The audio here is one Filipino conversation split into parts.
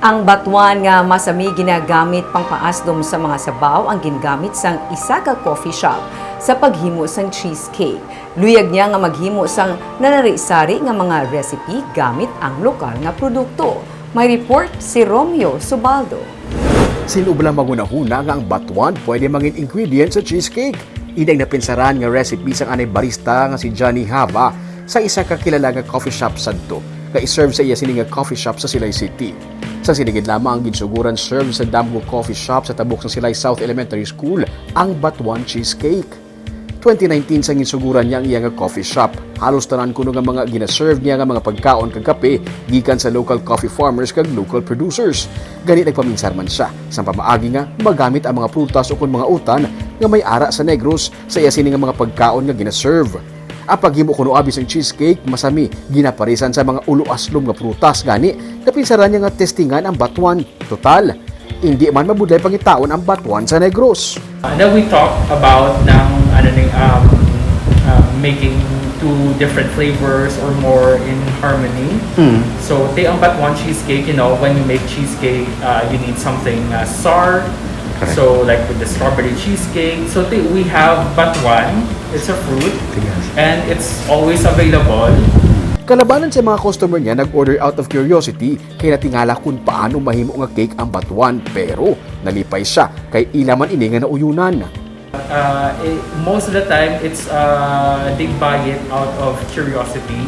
Ang batuan nga masami ginagamit pangpaasdom sa mga sabaw ang ginagamit sang isa ka coffee shop sa paghimo sang cheesecake. Luyag niya nga maghimo sang nanari-sari nga mga recipe gamit ang lokal nga produkto. May report si Romeo Subaldo. Sinublang magunahuna nga ang batuan pwede mangin ingredient sa cheesecake. Inang napinsaran nga recipe sang anay barista nga si Johnny Hava sa isa ka kilala nga coffee shop sadto nga iserve sa iya sini nga coffee shop sa Silay City. Sa sinigid lamang ang ginsuguran serve sa Damgo Coffee Shop sa tabok ng Silay South Elementary School ang batuan cheesecake. 2019 sa ginsuguran niya ang iya nga coffee shop. Halos tanan kuno nga mga ginaserve niya nga mga pagkaon kag kape gikan sa local coffee farmers kag local producers. Gani nagpaminsar man siya sa pamaagi nga magamit ang mga prutas o kun mga utan nga may ara sa Negros sa iya sini nga mga pagkaon nga ginaserve. Ang paghimo kuno abis ang cheesecake masami ginaparisan sa mga ulo-aslom nga prutas gani napinsaran niya nga testingan ang batuan. Total, hindi man mabudlay pangitaon ang batuan sa Negros. Then we talk about making two different flavors or more in harmony. So, ang batuan cheesecake, when you make cheesecake, you need something sour. Correct. So, like with the strawberry cheesecake. So, we have batuan. It's a fruit. And it's always available. Kalabanan sa mga customer niya nag-order out of curiosity kay natingala kung paano mahimo nga cake ang batuan pero nalipay siya kay ilaman ini nga nauyunan. Most of the time it's they buy it out of curiosity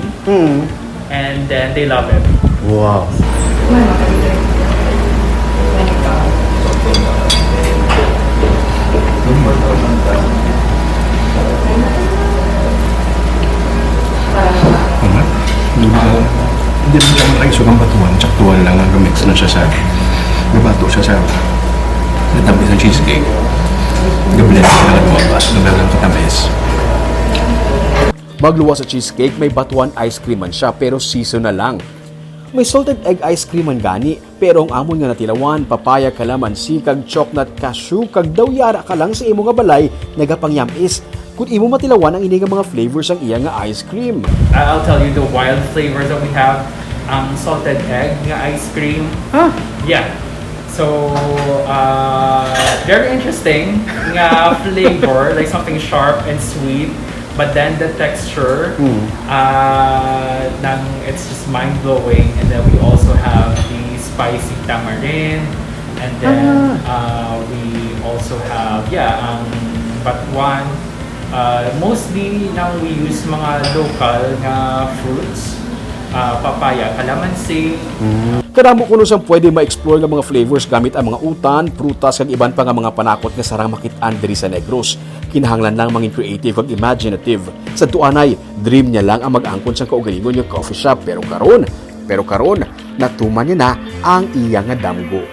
and then they love it. Wow. Hindi mo siya matry sugang batuan, tsaktuan lang ang mix na siya sa nabato siya sa natamis ng cheesecake. Gablend siya lang lumabas, nabalang katamis. Magluwa sa cheesecake, may batuan ice cream man siya pero seasonal lang. May salted egg ice cream man gani pero ang amon nga natilawan, papaya, kalamansi, kag chocolate cashew, kag daw yara ka lang sa imo nga balay, nagapangyamis. Kung imo matilawan ang ini nga mga flavors ang iya nga ice cream. I'll tell you the wild flavors that we have. Salted egg nga ice cream. Huh? Yeah. So, very interesting nga flavor, like something sharp and sweet. But then the texture, it's just mind-blowing. And then we also have the spicy tamarind. And then we also have, batuan. Mostly nang we use mga local nga fruits, papaya, kalamansi. Karamo kuno sang pwede ma-explore nga mga flavors gamit ang mga utan, prutas kag iban pa nga mga panakot nga sarang makit-an diri sa Negros. Kinahanglan lang mangin creative kag imaginative. Sa tuanay, dream niya lang ang mag-angkon sa kaugalingon nga coffee shop pero karon natuman niya na ang iya nga damgo.